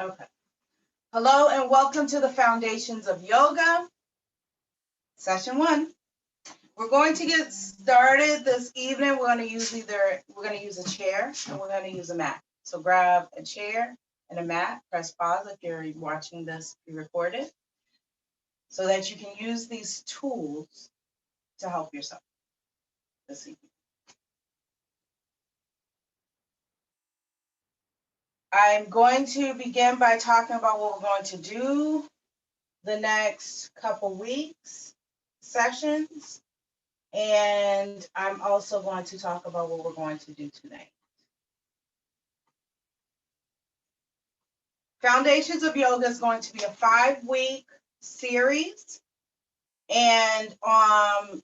Okay. Hello and welcome to the Foundations of Yoga, session 1. We're going to get started this evening. We're going to use a chair and we're going to use a mat. So grab a chair and a mat, press pause if you're watching this pre-recorded, so that you can use these tools to help yourself this evening. I'm going to begin by talking about what we're going to do the next couple weeks, sessions. And I'm also going to talk about what we're going to do tonight. Foundations of Yoga is going to be a 5-week series. And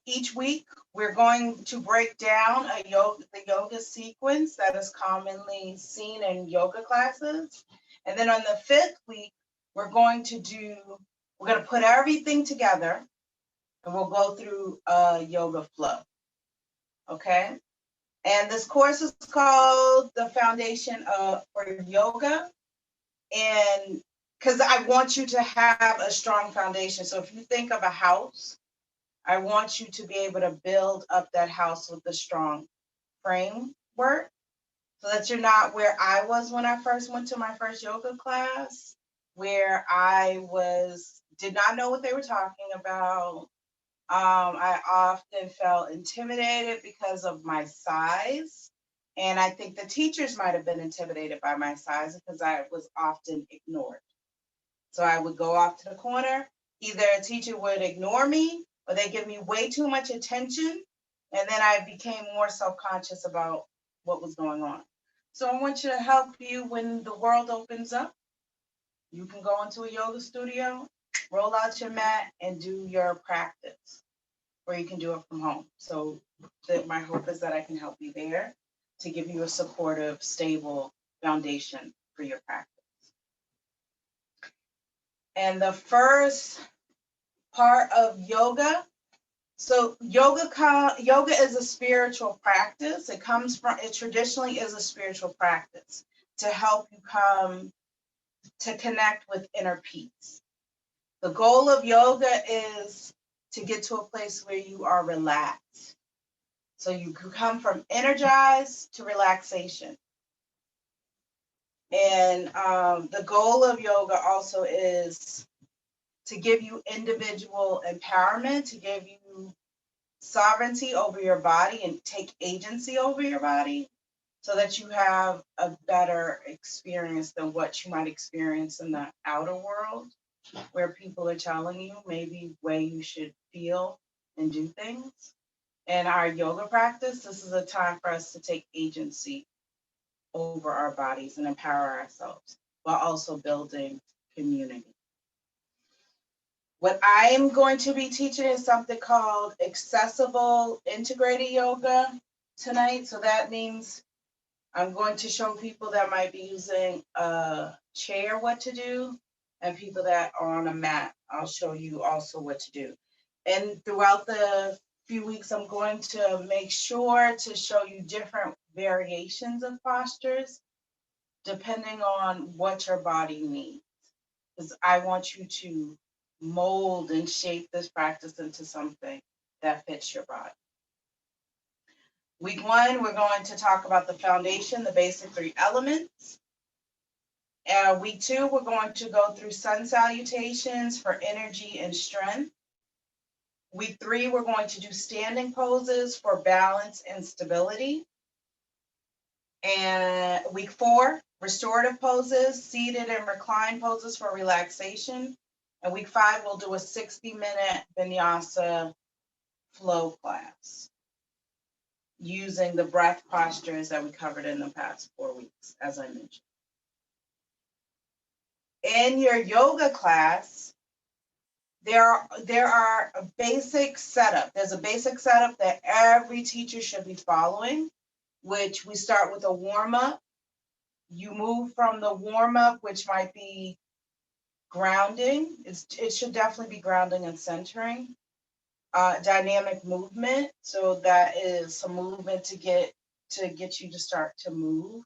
each week, we're going to break down the yoga sequence that is commonly seen in yoga classes. And then on the 5th week, we're going to put everything together and we'll go through a yoga flow. Okay? And this course is called the Foundation for Yoga. And because I want you to have a strong foundation. So if you think of a house, I want you to be able to build up that house with a strong framework so that you're not where I was when I first went to my first yoga class, where I did not know what they were talking about. I often felt intimidated because of my size. And I think the teachers might have been intimidated by my size because I was often ignored. So I would go off to the corner. Either a teacher would ignore me or they give me way too much attention. And then I became more self-conscious about what was going on. So I want you to help you when the world opens up. You can go into a yoga studio, roll out your mat, and do your practice. Or you can do it from home. So my hope is that I can help you there to give you a supportive, stable foundation for your practice. And the first part of yoga, so yoga is a spiritual practice. It traditionally is a spiritual practice to help you come to connect with inner peace. The goal of yoga is to get to a place where you are relaxed. So you can come from energized to relaxation. And the goal of yoga also is to give you individual empowerment, to give you sovereignty over your body and take agency over your body so that you have a better experience than what you might experience in the outer world, where people are telling you maybe way you should feel and do things. In our yoga practice, this is a time for us to take agency over our bodies and empower ourselves while also building community. What I am going to be teaching is something called accessible integrated yoga tonight. So that means I'm going to show people that might be using a chair what to do, and people that are on a mat, I'll show you also what to do. And throughout the few weeks, I'm going to make sure to show you different variations of postures depending on what your body needs. Because I want you to mold and shape this practice into something that fits your body. Week 1, we're going to talk about the foundation, the basic 3 elements. Week 2, we're going to go through sun salutations for energy and strength. Week 3, we're going to do standing poses for balance and stability. And week 4, restorative poses, seated and reclined poses for relaxation. And week 5, we'll do a 60-minute vinyasa flow class using the breath postures that we covered in the past 4 weeks, as I mentioned. In your yoga class, there are a basic setup. There's a basic setup that every teacher should be following, which we start with a warm-up. You move from the warm-up, which might be grounding. It should definitely be grounding and centering. Dynamic movement, so that is some movement to get you to start to move.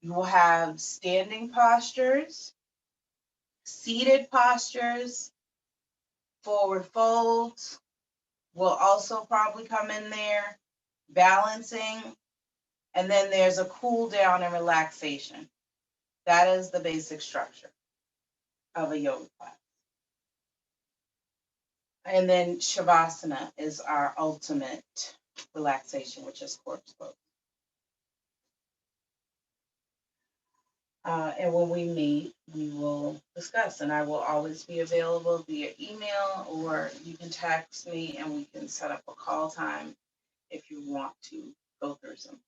You will have standing postures, seated postures, forward folds will also probably come in there, balancing, and then there's a cool down and relaxation. That is the basic structure of a yoga class. And then Shavasana is our ultimate relaxation, which is corpse pose. And when we meet, we will discuss, and I will always be available via email, or you can text me and we can set up a call time if you want to go through something.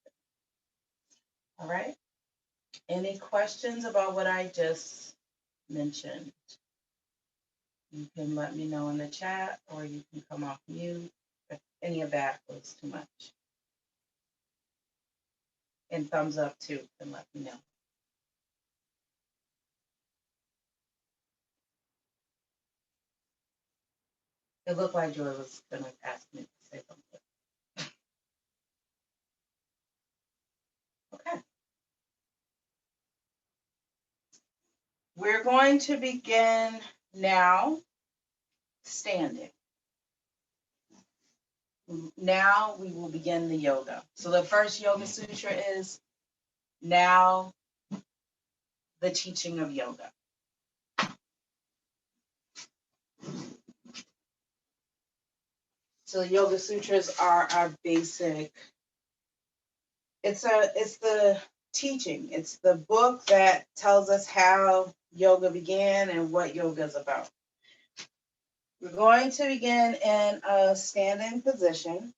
All right. Any questions about what I just mentioned? You can let me know in the chat, or you can come off mute if any of that was too much. And thumbs up too, and let me know. It looked like Joy was gonna ask me to say something. Okay. We're going to begin now standing. Now we will begin the yoga. So the first Yoga Sutra is now the teaching of yoga. So the Yoga Sutras are our basic, it's the teaching. It's the book that tells us how yoga began and what yoga is about. We're going to begin in a standing position.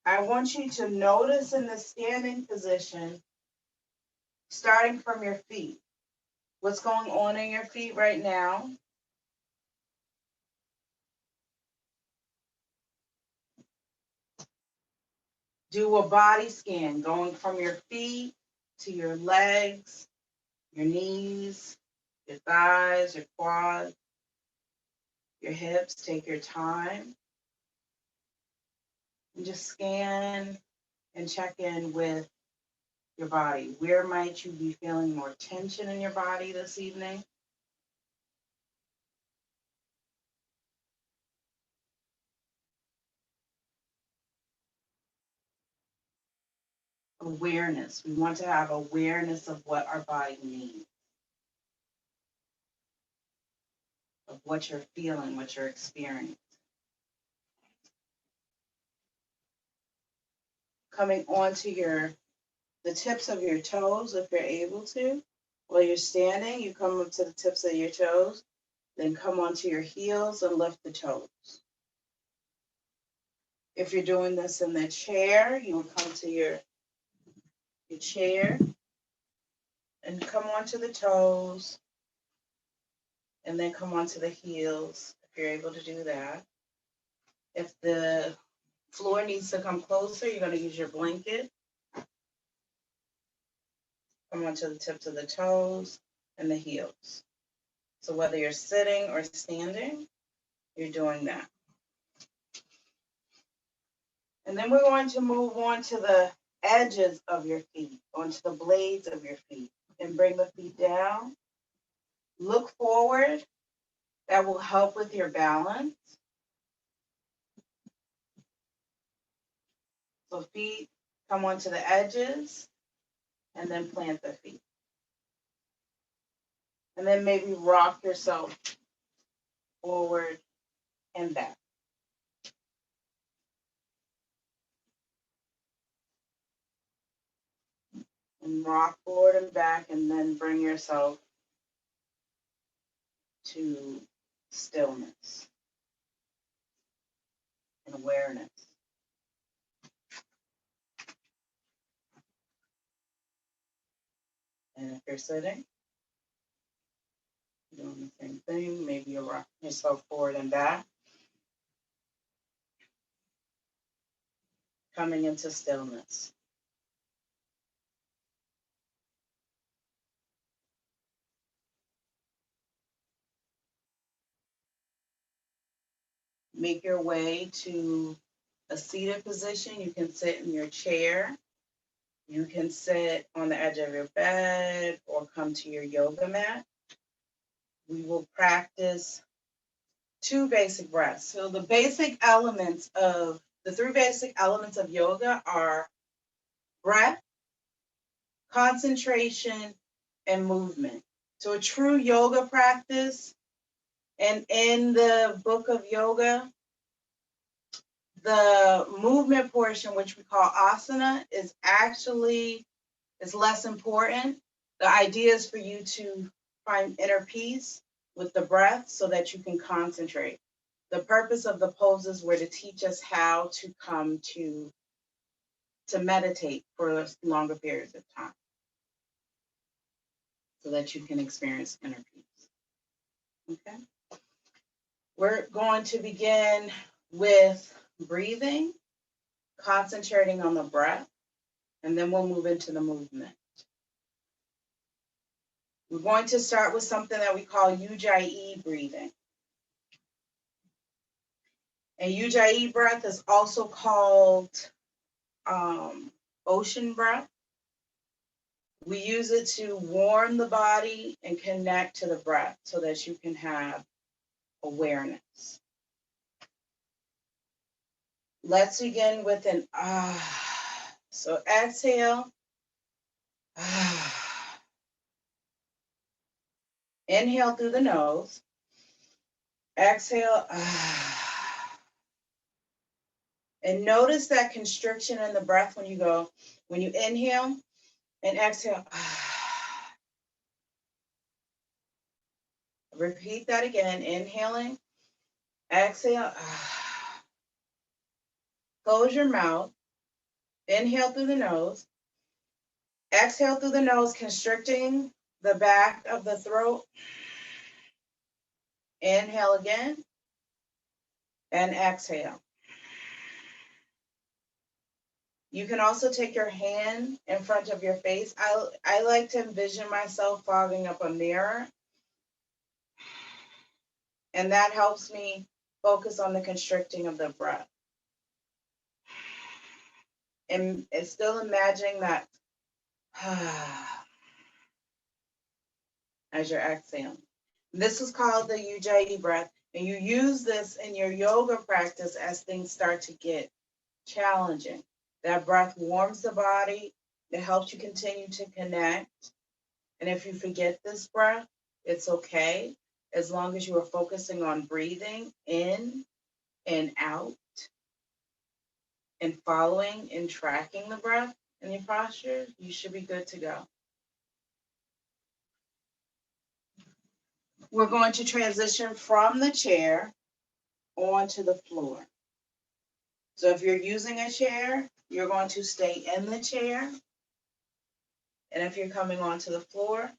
I want you to notice in the standing position, starting from your feet. What's going on in your feet right now? Do a body scan going from your feet to your legs, your knees, your thighs, your quads, your hips. Take your time and just scan and check in with your body. Where might you be feeling more tension in your body this evening? Awareness. We want to have awareness of what our body needs, of what you're feeling, what you're experiencing. Coming onto the tips of your toes, if you're able to. While you're standing, you come up to the tips of your toes, then come onto your heels and lift the toes. If you're doing this in the chair, you will come to your chair and come onto the toes, and then come onto the heels, if you're able to do that. If the floor needs to come closer, you're going to use your blanket. Come onto the tips of the toes and the heels. So whether you're sitting or standing, you're doing that. And then we're going to move on to the edges of your feet, onto the blades of your feet, and bring the feet down. Look forward. That will help with your balance. So feet come onto the edges, and then plant the feet. And then maybe rock yourself forward and back. And rock forward and back, and then bring yourself to stillness and awareness. And if you're sitting, doing the same thing, maybe you rock yourself forward and back. Coming into stillness. Make your way to a seated position. You can sit in your chair You can sit on the edge of your bed or come to your yoga mat. We will practice 2 basic breaths. So the three basic elements of yoga are breath, concentration, and movement. So a true yoga practice, and in the book of yoga, the movement portion, which we call asana, is less important. The idea is for you to find inner peace with the breath so that you can concentrate. The purpose of the poses were to teach us how to come to meditate for longer periods of time so that you can experience inner peace. Okay? We're going to begin with breathing, concentrating on the breath, and then we'll move into the movement. We're going to start with something that we call Ujjayi breathing. And Ujjayi breath is also called ocean breath. We use it to warm the body and connect to the breath so that you can have awareness. Let's begin with an ah. So exhale. Ah. Inhale through the nose. Exhale. Ah. And notice that constriction in the breath when you inhale and exhale. Ah. Repeat that again. Inhaling. Exhale. Ah. Close your mouth. Inhale through the nose. Exhale through the nose, constricting the back of the throat. Inhale again. And exhale. You can also take your hand in front of your face. I like to envision myself fogging up a mirror. And that helps me focus on the constricting of the breath. And still imagining that as you're exhaling. This is called the Ujjayi breath. And you use this in your yoga practice as things start to get challenging. That breath warms the body. It helps you continue to connect. And if you forget this breath, it's okay, as long as you are focusing on breathing in and out and following and tracking the breath in your posture, you should be good to go. We're going to transition from the chair onto the floor. So if you're using a chair, you're going to stay in the chair. And if you're coming onto the floor,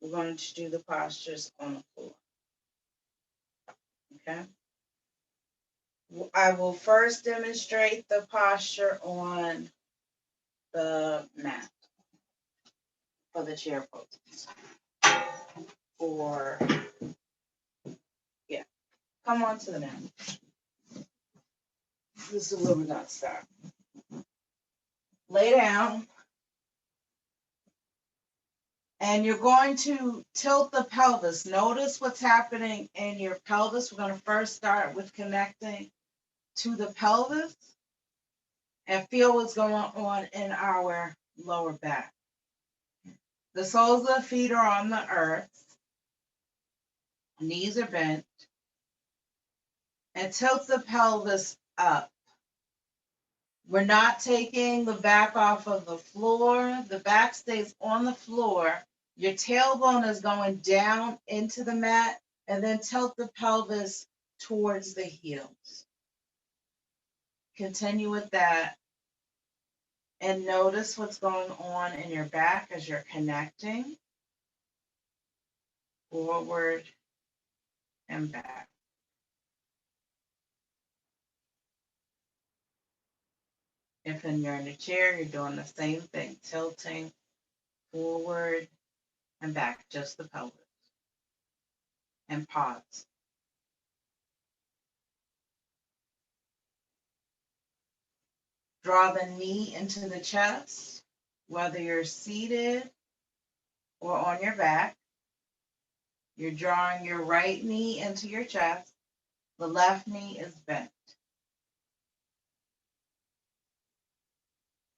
we're going to do the postures on the floor. Okay? I will first demonstrate the posture on the mat for the chair poses. Come on to the mat. This is where we're going to start. Lay down. And you're going to tilt the pelvis. Notice what's happening in your pelvis. We're going to first start with connecting to the pelvis and feel what's going on in our lower back. The soles of the feet are on the earth. Knees are bent. And tilt the pelvis up. We're not taking the back off of the floor. The back stays on the floor. Your tailbone is going down into the mat, and then tilt the pelvis towards the heels. Continue with that. And notice what's going on in your back as you're connecting forward and back. If you're in a chair, you're doing the same thing, tilting forward and back, just the pelvis. And pause. Draw the knee into the chest. Whether you're seated or on your back, you're drawing your right knee into your chest. The left knee is bent.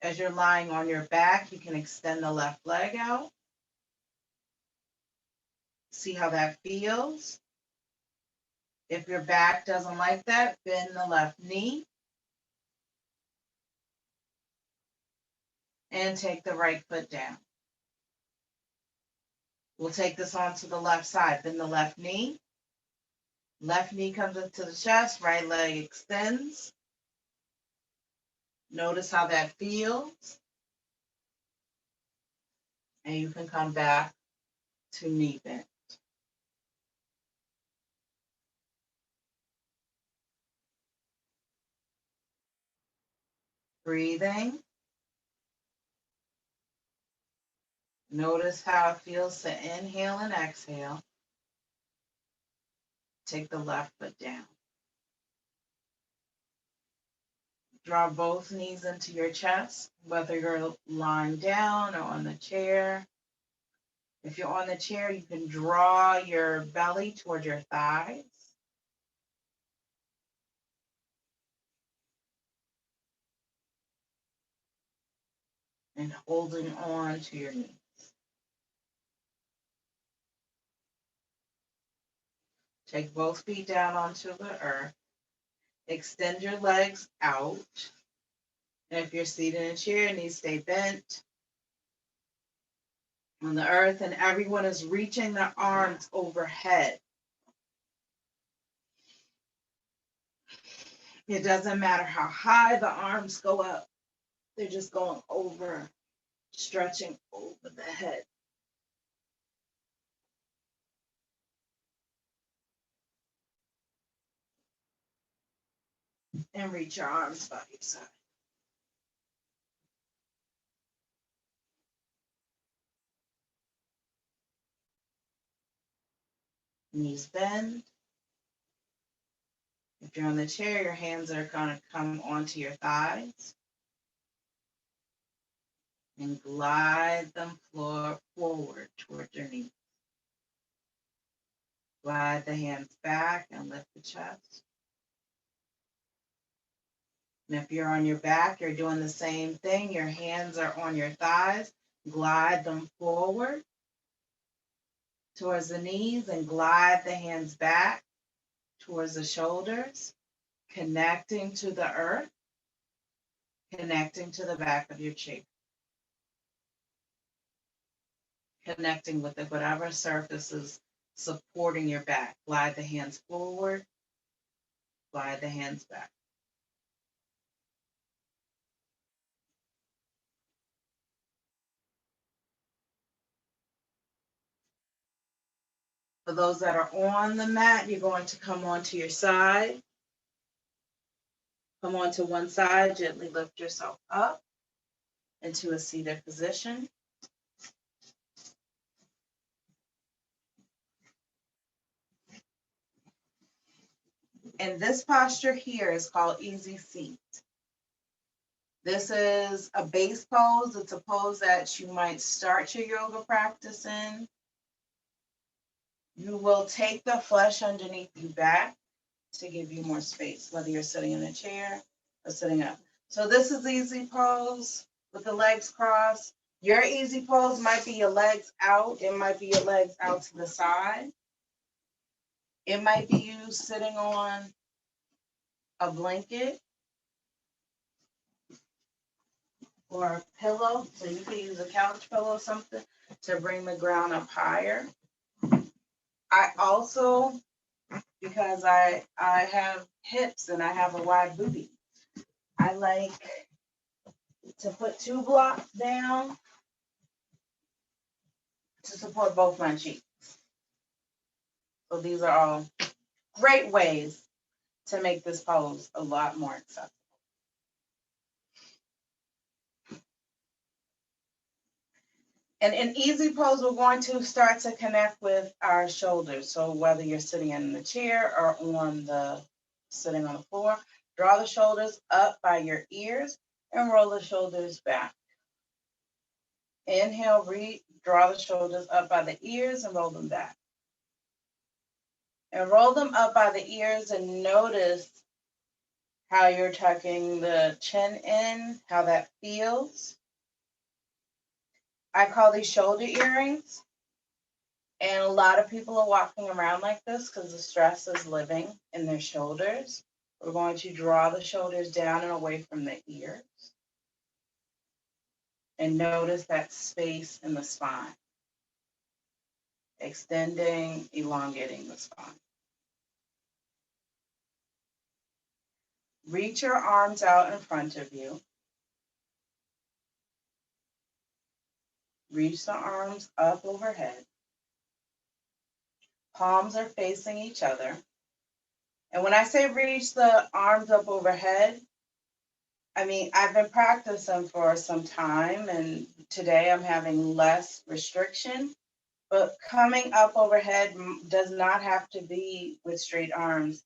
As you're lying on your back, you can extend the left leg out. See how that feels. If your back doesn't like that, bend the left knee and take the right foot down. We'll take this on to the left side. Bend the left knee. Left knee comes into the chest, right leg extends. Notice how that feels. And you can come back to knee bend. Breathing. Notice how it feels to inhale and exhale. Take the left foot down. Draw both knees into your chest, whether you're lying down or on the chair. If you're on the chair, you can draw your belly toward your thighs. And holding on to your knees. Take both feet down onto the earth. Extend your legs out. And if you're seated in a chair, knees stay bent on the earth, and everyone is reaching their arms overhead. It doesn't matter how high the arms go up. They're just going over, stretching over the head. And reach your arms by your side. Knees bend. If you're on the chair, your hands are going to come onto your thighs and glide them forward towards your knees. Glide the hands back and lift the chest. And if you're on your back, you're doing the same thing. Your hands are on your thighs. Glide them forward towards the knees and glide the hands back towards the shoulders, connecting to the earth, connecting to the back of your chair, connecting with whatever surface is supporting your back. Glide the hands forward, glide the hands back. For those that are on the mat, you're going to come onto your side. Come onto one side, gently lift yourself up into a seated position. And this posture here is called easy seat. This is a base pose. It's a pose that you might start your yoga practice in. You will take the flesh underneath you back to give you more space, whether you're sitting in a chair or sitting up. So this is easy pose with the legs crossed. Your easy pose might be your legs out. It might be your legs out to the side. It might be you sitting on a blanket or a pillow. So you can use a couch pillow or something to bring the ground up higher. I also, because I have hips and I have a wide booty, I like to put 2 blocks down to support both my cheeks. So these are all great ways to make this pose a lot more accessible. And in easy pose, we're going to start to connect with our shoulders. So whether you're sitting in the chair or sitting on the floor, draw the shoulders up by your ears and roll the shoulders back. Inhale, draw the shoulders up by the ears and roll them back. And roll them up by the ears and notice how you're tucking the chin in, how that feels. I call these shoulder earrings. And a lot of people are walking around like this because the stress is living in their shoulders. We're going to draw the shoulders down and away from the ears. And notice that space in the spine. Extending, elongating the spine. Reach your arms out in front of you. Reach the arms up overhead. Palms are facing each other. And when I say reach the arms up overhead, I mean, I've been practicing for some time, and today I'm having less restriction, but coming up overhead does not have to be with straight arms.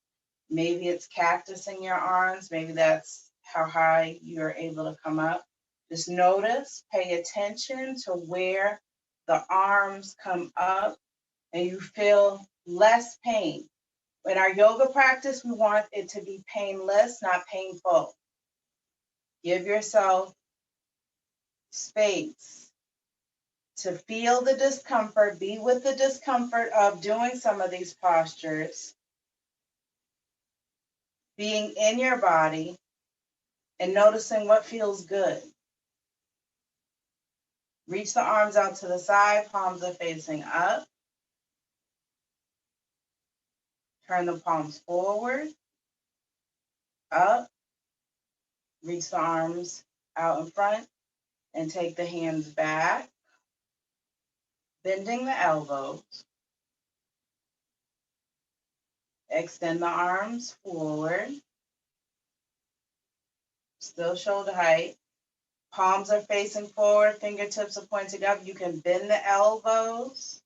Maybe it's cactusing your arms. Maybe that's how high you're able to come up. Just notice, pay attention to where the arms come up and you feel less pain. In our yoga practice, we want it to be painless, not painful. Give yourself space to feel the discomfort, be with the discomfort of doing some of these postures, being in your body, and noticing what feels good. Reach the arms out to the side, palms are facing up. Turn the palms forward, up. Reach the arms out in front and take the hands back, bending the elbows. Extend the arms forward, still shoulder height. Palms are facing forward, fingertips are pointing up. You can bend the elbows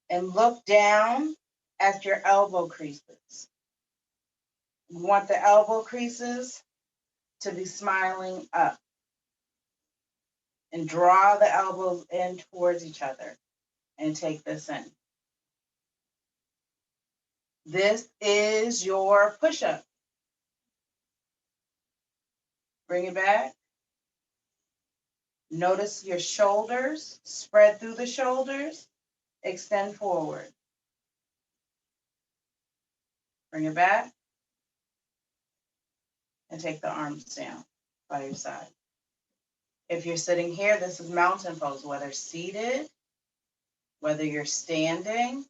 and look down at your elbow creases. You want the elbow creases to be smiling up. And draw the elbows in towards each other and take this in. This is your push-up. Bring it back. Notice your shoulders, spread through the shoulders, extend forward. Bring it back and take the arms down by your side. If you're sitting here, this is mountain pose, whether seated, whether you're standing,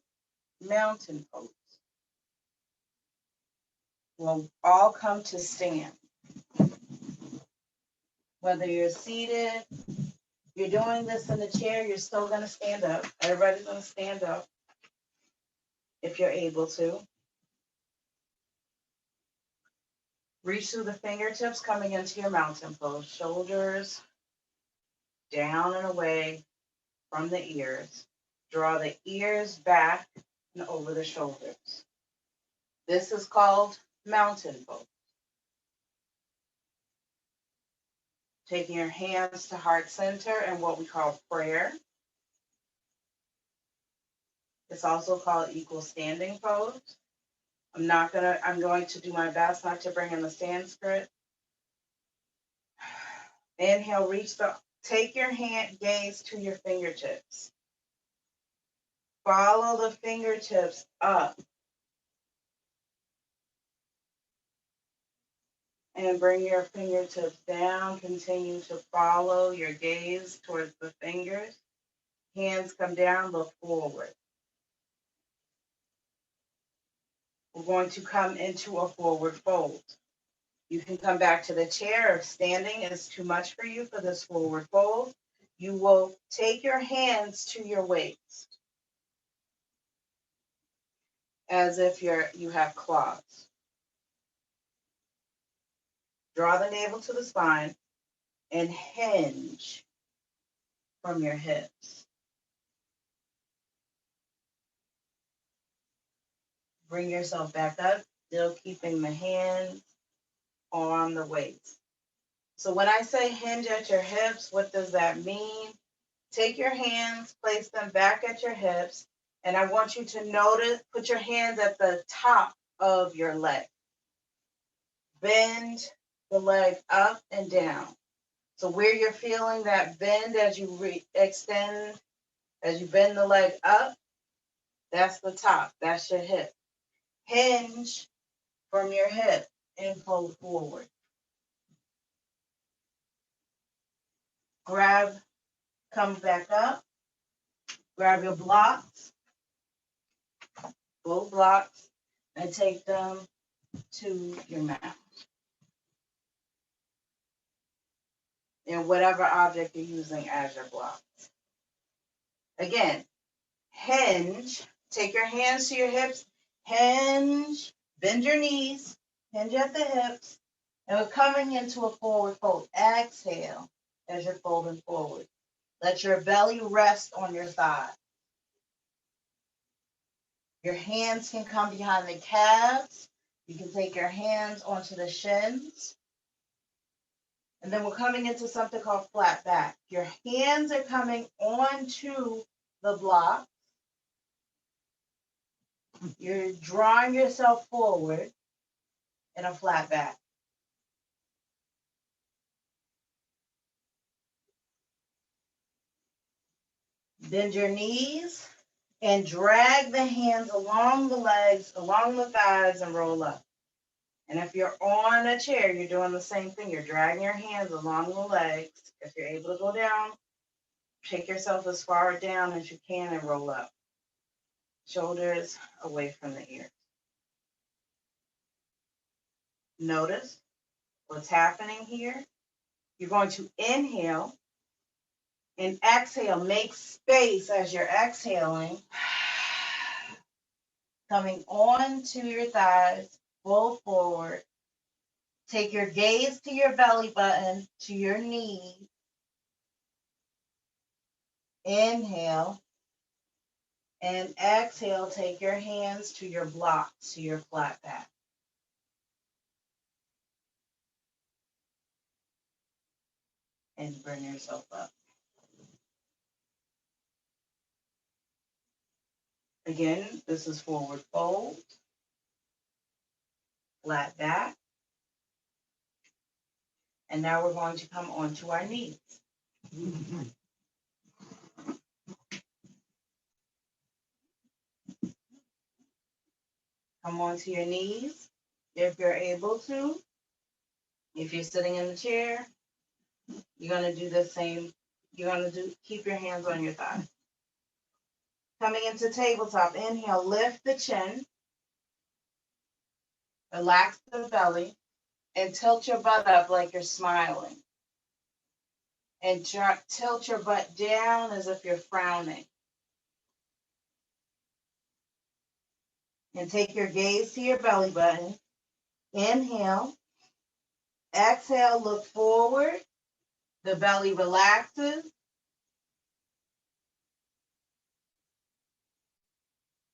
mountain pose. We'll all come to stand. Whether you're seated, you're doing this in the chair, you're still going to stand up. Everybody's going to stand up if you're able to. Reach through the fingertips coming into your mountain pose. Shoulders down and away from the ears. Draw the ears back and over the shoulders. This is called mountain pose. Taking your hands to heart center and what we call prayer. It's also called equal standing pose. I'm going to do my best not to bring in the Sanskrit. Inhale, take your hand gaze to your fingertips. Follow the fingertips up. And bring your fingertips down. Continue to follow your gaze towards the fingers. Hands come down, look forward. We're going to come into a forward fold. You can come back to the chair if standing is too much for you for this forward fold. You will take your hands to your waist as if you have claws. Draw the navel to the spine and hinge from your hips. Bring yourself back up, still keeping the hands on the waist. So when I say hinge at your hips, what does that mean? Take your hands, place them back at your hips, and I want you to notice, put your hands at the top of your leg. Bend the leg up and down. So where you're feeling that bend as you extend, as you bend the leg up, that's the top, that's your hip. Hinge from your hip and fold forward. Grab, come back up, grab your blocks, both blocks, and take them to your mouth. And whatever object you're using as your blocks. Again, hinge, take your hands to your hips, hinge, bend your knees, hinge at the hips, and we're coming into a forward fold. Exhale as you're folding forward. Let your belly rest on your thigh. Your hands can come behind the calves. You can take your hands onto the shins. And then we're coming into something called flat back. Your hands are coming onto the block. You're drawing yourself forward in a flat back. Bend your knees and drag the hands along the legs, along the thighs, and roll up. And if you're on a chair, you're doing the same thing. You're dragging your hands along the legs. If you're able to go down, take yourself as far down as you can and roll up. Shoulders away from the ears. Notice what's happening here. You're going to inhale and exhale. Make space as you're exhaling. Coming on to your thighs, fold forward. Take your gaze to your belly button, to your knee. Inhale. And exhale, take your hands to your blocks, to your flat back. And bring yourself up. Again, this is forward fold, flat back. And now we're going to come onto our knees. Come onto your knees if you're able to. If you're sitting in the chair, you're going to do the same. You're going to keep your hands on your thighs. Coming into tabletop, inhale, lift the chin, relax the belly, and tilt your butt up like you're smiling. And tilt your butt down as if you're frowning. And take your gaze to your belly button. Inhale. Exhale, look forward. The belly relaxes.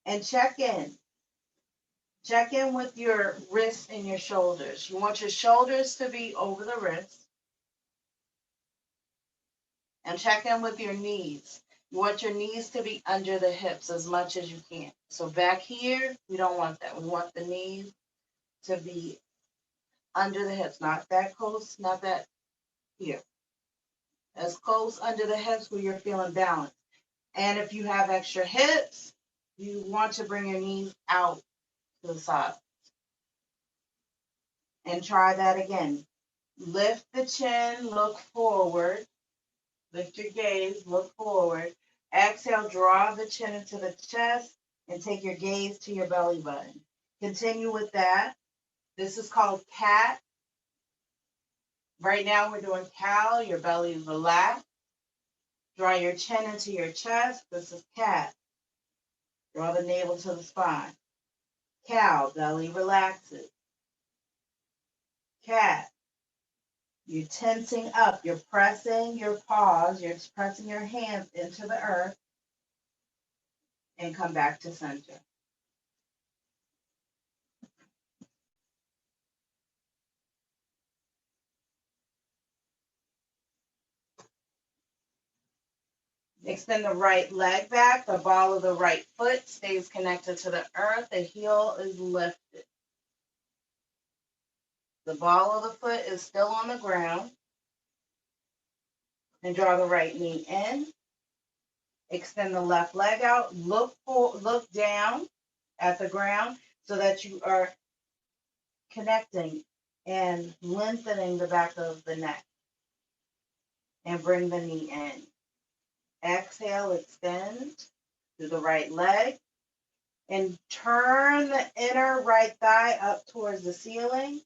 And check in. Check in with your wrists and your shoulders. You want your shoulders to be over the wrists. And check in with your knees. You want your knees to be under the hips as much as you can. So back here, we don't want that. We want the knees to be under the hips, not that close, not that here. As close under the hips where you're feeling balanced. And if you have extra hips, you want to bring your knees out to the side. And try that again. Lift the chin, look forward. Lift your gaze, look forward. Exhale, draw the chin into the chest and take your gaze to your belly button. Continue with that. This is called cat. Right now we're doing cow. Your belly is relaxed. Draw your chin into your chest. This is cat. Draw the navel to the spine. Cow, belly relaxes. Cat. You're tensing up. You're pressing your paws. You're pressing your hands into the earth. And come back to center. Extend the right leg back. The ball of the right foot stays connected to the earth. The heel is lifted. The ball of the foot is still on the ground. And draw the right knee in. Extend the left leg out. Look down at the ground so that you are connecting and lengthening the back of the neck. And bring the knee in. Exhale, extend through the right leg. And turn the inner right thigh up towards the ceiling.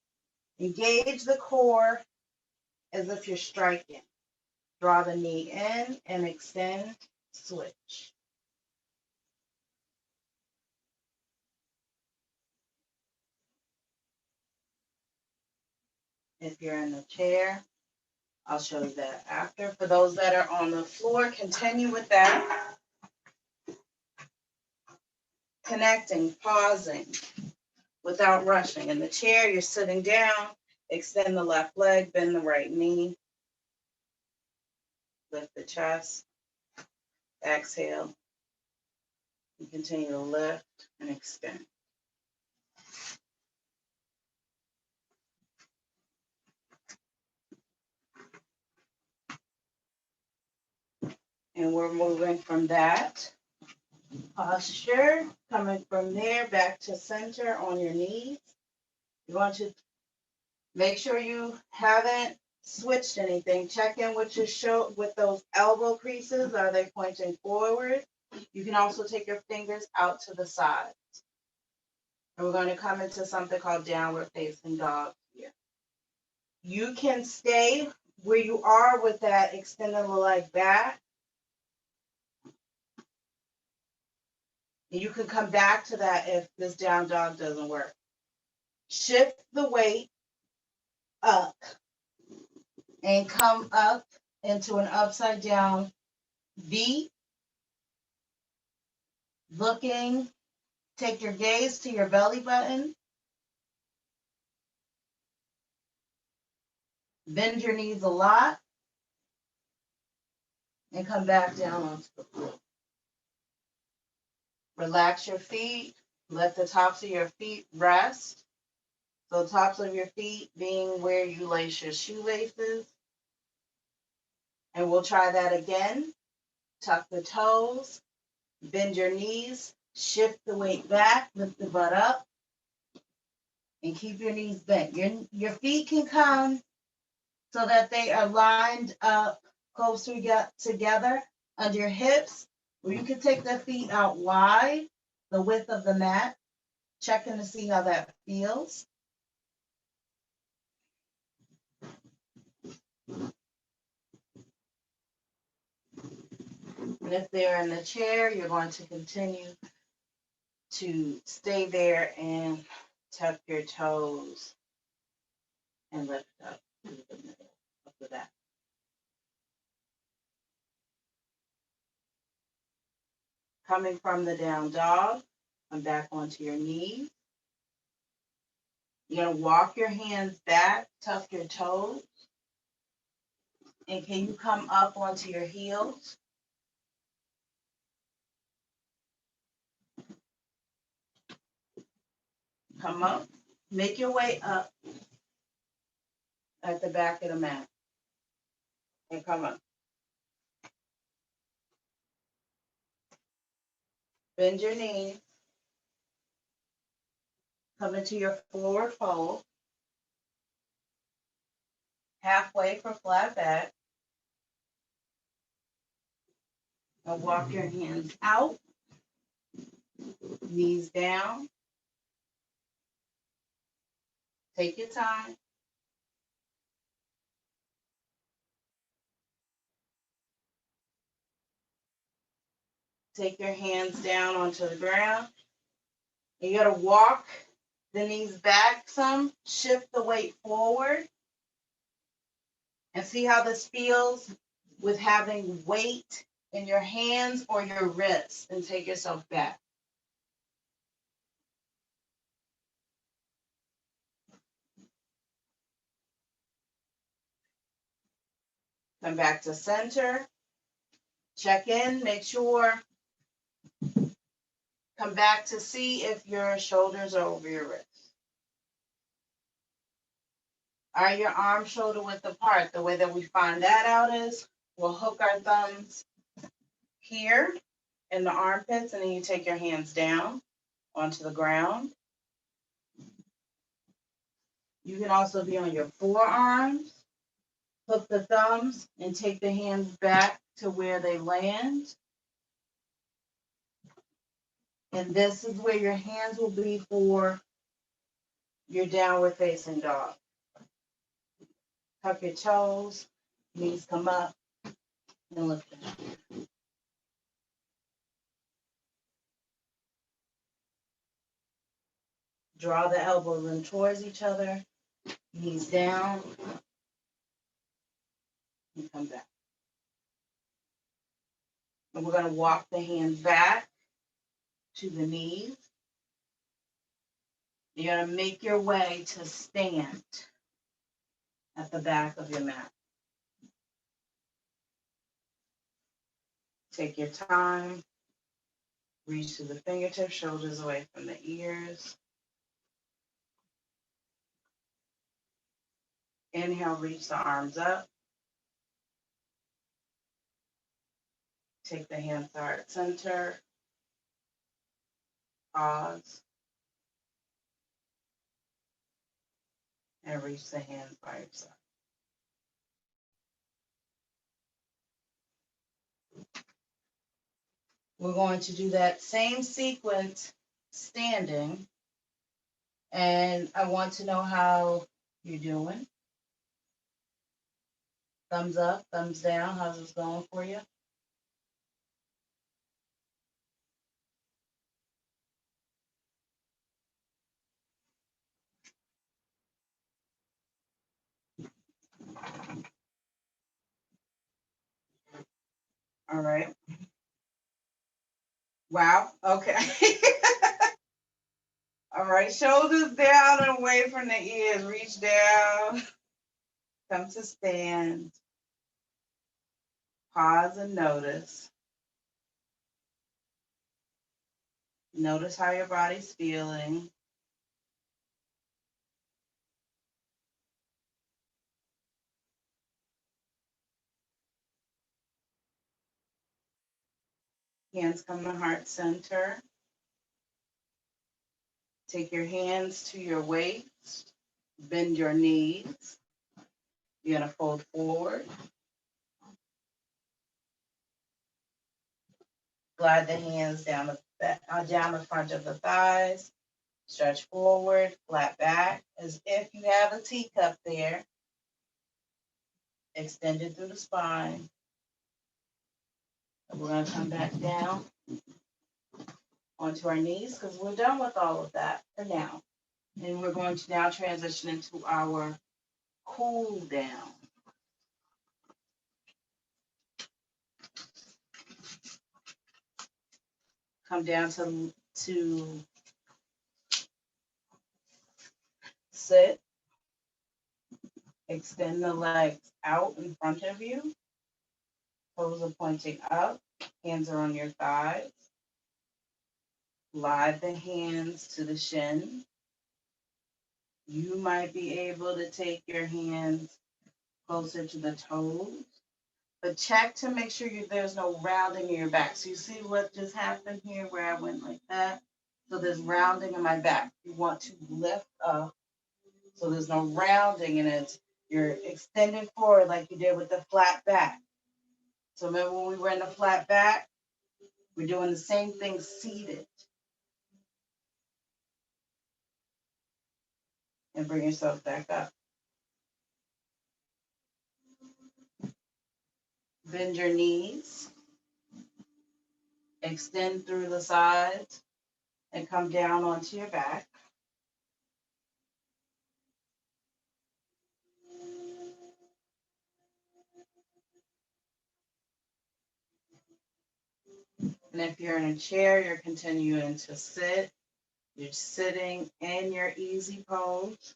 Engage the core as if you're striking. Draw the knee in and extend, switch. If you're in the chair, I'll show you that after. For those that are on the floor, continue with that. Connecting, pausing, without rushing. In the chair, you're sitting down. Extend the left leg, bend the right knee. Lift the chest. Exhale. And continue to lift and extend. And we're moving from that posture, coming from there back to center on your knees. You want to make sure you haven't switched anything. Check in with your with those elbow creases. Are they pointing forward? You can also take your fingers out to the side. And we're going to come into something called downward facing dog here. You can stay where you are with that, extending the leg back. And you can come back to that if this down dog doesn't work. Shift the weight up and come up into an upside down V. Looking, take your gaze to your belly button. Bend your knees a lot and come back down onto the floor. Relax your feet. Let the tops of your feet rest. So tops of your feet being where you lace your shoelaces. And we'll try that again. Tuck the toes. Bend your knees. Shift the weight back. Lift the butt up. And keep your knees bent. Your feet can come so that they are lined up closer together under your hips. Or you can take the feet out wide, the width of the mat. Checking to see how that feels. And if they're in the chair, you're going to continue to stay there and tuck your toes and lift up to the middle of the back. Coming from the down dog, come back onto your knees. You're going to walk your hands back, tuck your toes. And can you come up onto your heels? Come up. Make your way up at the back of the mat. And come up. Bend your knees. Come into your forward fold. Halfway for flat back. And walk your hands out. Knees down. Take your time. Take your hands down onto the ground. You got to walk the knees back some. Shift the weight forward. And see how this feels with having weight in your hands or your wrists. And take yourself back. Come back to center. Check in, make sure. Come back to see if your shoulders are over your wrists. Are your arms shoulder width apart? The way that we find that out is we'll hook our thumbs here in the armpits, and then you take your hands down onto the ground. You can also be on your forearms. Hook the thumbs and take the hands back to where they land. And this is where your hands will be for your downward facing dog. Tuck your toes, knees come up, and lift them. Draw the elbows in towards each other, knees down, and come back. And we're going to walk the hands back to the knees. You're going to make your way to stand at the back of your mat. Take your time. Reach to the fingertips, shoulders away from the ears. Inhale, reach the arms up. Take the hands to heart center. Pause. And reach the hands by your side. We're going to do that same sequence standing. And I want to know how you're doing. Thumbs up, thumbs down. How's this going for you? All right. Wow. Okay. All right. Shoulders down and away from the ears. Reach down. Come to stand. Pause and notice. Notice how your body's feeling. Hands come to heart center. Take your hands to your waist. Bend your knees. You're going to fold forward. Glide the hands down the front of the thighs. Stretch forward, flat back, as if you have a teacup there. Extended through the spine. And we're going to come back down onto our knees because we're done with all of that for now. And we're going to now transition into our cool down. Come down to sit. Extend the legs out in front of you. Toes are pointing up. Hands are on your thighs. Glide the hands to the shin. You might be able to take your hands closer to the toes, but check to make sure there's no rounding in your back. So you see what just happened here where I went like that? So there's rounding in my back. You want to lift up so there's no rounding in it. You're extending forward like you did with the flat back. So remember when we were in the flat back? We're doing the same thing seated. And bring yourself back up. Bend your knees. Extend through the sides and come down onto your back. And if you're in a chair, you're continuing to sit. You're sitting in your easy pose.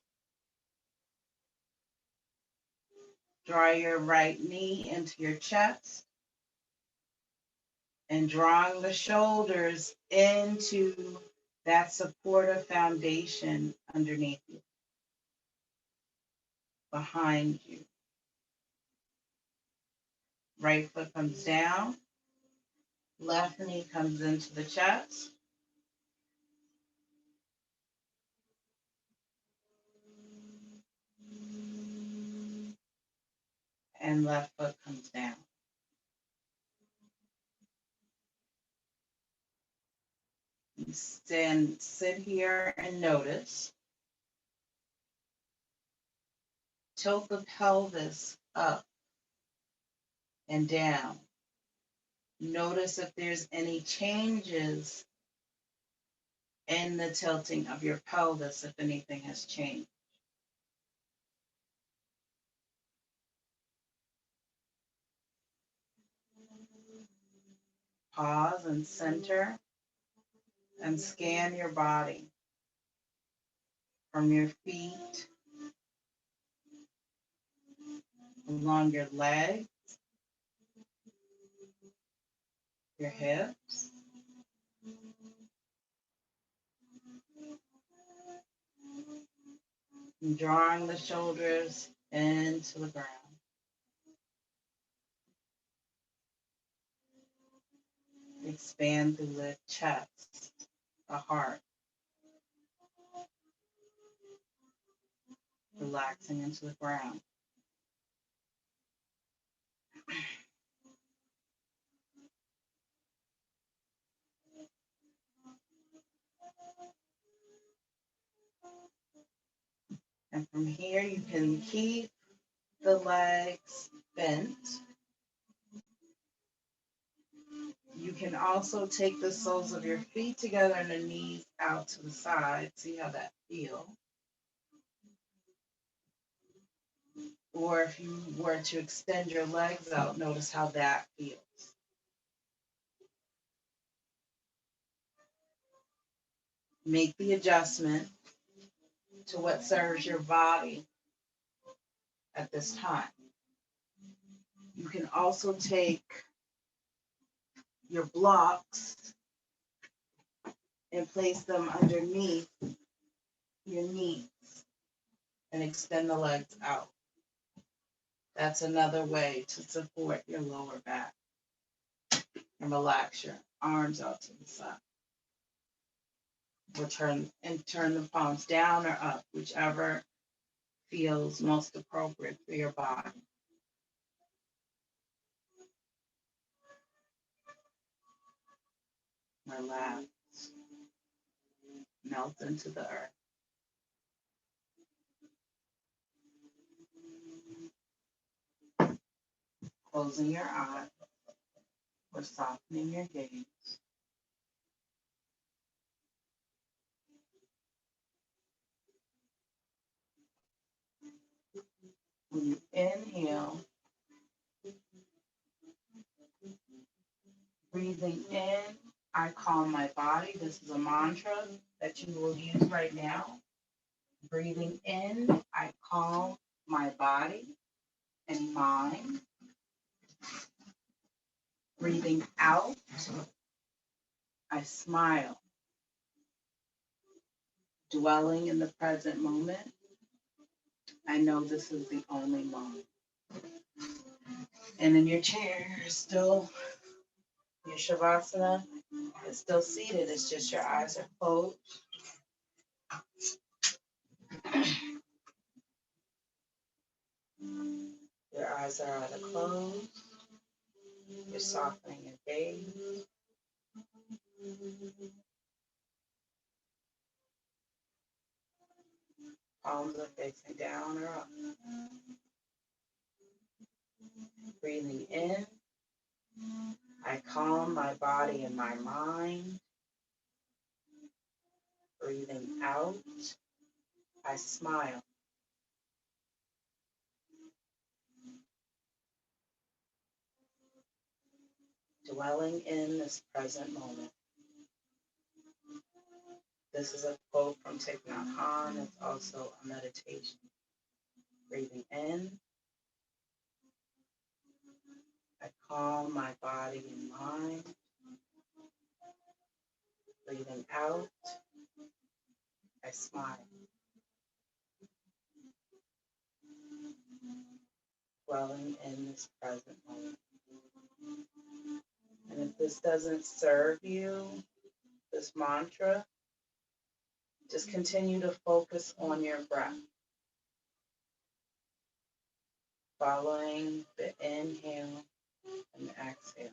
Draw your right knee into your chest. and drawing the shoulders into that supportive foundation underneath you, behind you. Right foot comes down, left knee comes into the chest. And left foot comes down. Then sit here and notice. Tilt the pelvis up and down. Notice if there's any changes in the tilting of your pelvis, if anything has changed. Pause and center and scan your body from your feet, along your legs, your hips, and drawing the shoulders into the ground. Expand through the chest, the heart, relaxing into the ground. And from here, you can keep the legs bent. You can also take the soles of your feet together and the knees out to the side. See how that feels. Or if you were to extend your legs out, notice how that feels. Make the adjustment to what serves your body at this time. You can also take your blocks and place them underneath your knees and extend the legs out. That's another way to support your lower back. And relax your arms out to the side. Or turn the palms down or up, whichever feels most appropriate for your body. Relax. Melt into the earth. Closing your eyes or softening your gaze. When you inhale, breathing in, I calm my body. This is a mantra that you will use right now. Breathing in, I calm my body and mind. Breathing out, I smile. Dwelling in the present moment, I know this is the only moment. And in your chair, you're still, your Shavasana is still seated. It's just your eyes are closed. Your eyes are either closed. You're softening your gaze. Palms are facing down or up. Breathing in, I calm my body and my mind. Breathing out, I smile. Dwelling in this present moment. This is a quote from Thich Nhat Hanh. It's also a meditation. Breathing in, I calm my body and mind. Breathing out, I smile. Dwelling in this present moment. And if this doesn't serve you, this mantra, just continue to focus on your breath. Following the inhale and the exhale.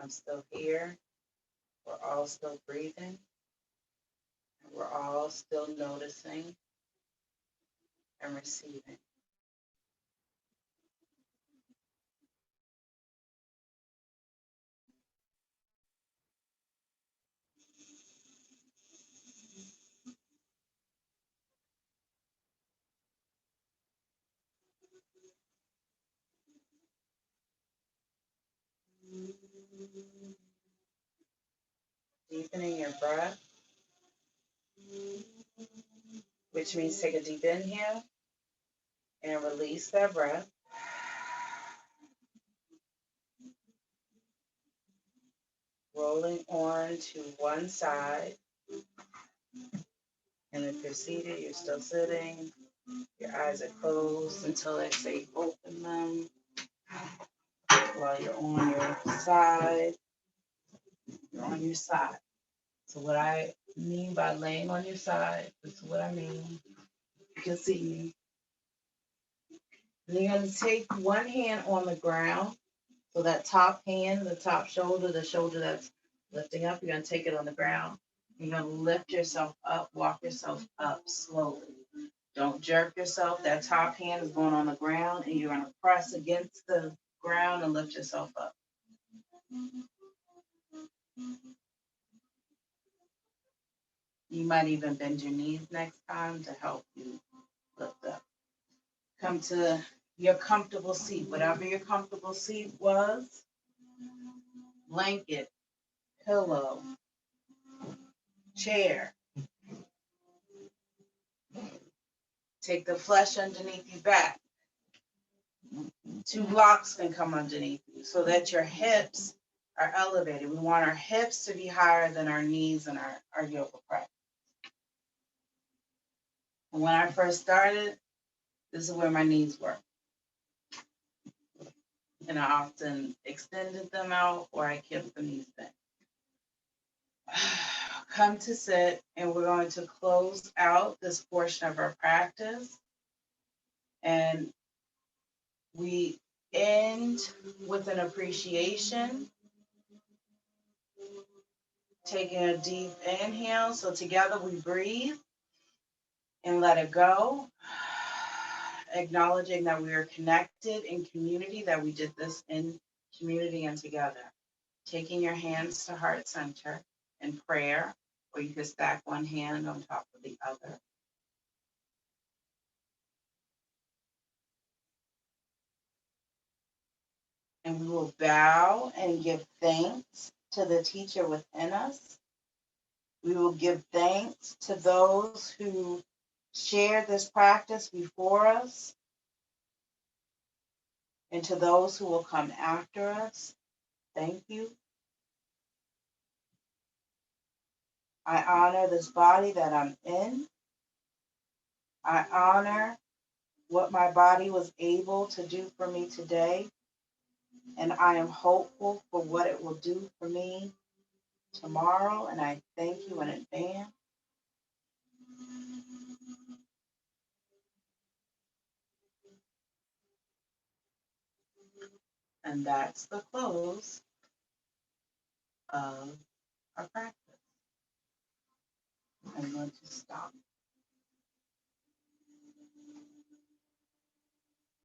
I'm still here. We're all still breathing. And we're all still noticing and receiving. Deepening your breath, which means take a deep inhale and release that breath. Rolling on to one side. And if you're seated, you're still sitting. Your eyes are closed until I say open them. While you're on your side, you're on your side. So what I mean by laying on your side, this is what I mean. You can see me. And you're going to take one hand on the ground. So that top hand, the top shoulder, the shoulder that's lifting up, you're going to take it on the ground. You're going to lift yourself up, walk yourself up slowly. Don't jerk yourself. That top hand is going on the ground, and you're going to press against the ground and lift yourself up. You might even bend your knees next time to help you lift up. Come to your comfortable seat, whatever your comfortable seat was, blanket, pillow, chair. Take the flesh underneath your back. 2 blocks can come underneath you so that your hips are elevated. We want our hips to be higher than our knees and our yoga practice. And when I first started, this is where my knees were. And I often extended them out or I kept the knees bent. Come to sit, and we're going to close out this portion of our practice. And we end with an appreciation, taking a deep inhale. So together we breathe and let it go, acknowledging that we are connected in community, that we did this in community and together. Taking your hands to heart center in prayer, or you can stack one hand on top of the other. And we will bow and give thanks to the teacher within us. We will give thanks to those who shared this practice before us and to those who will come after us. Thank you. I honor this body that I'm in. I honor what my body was able to do for me today. And I am hopeful for what it will do for me tomorrow. And I thank you in advance. And that's the close of our practice. I'm going to stop.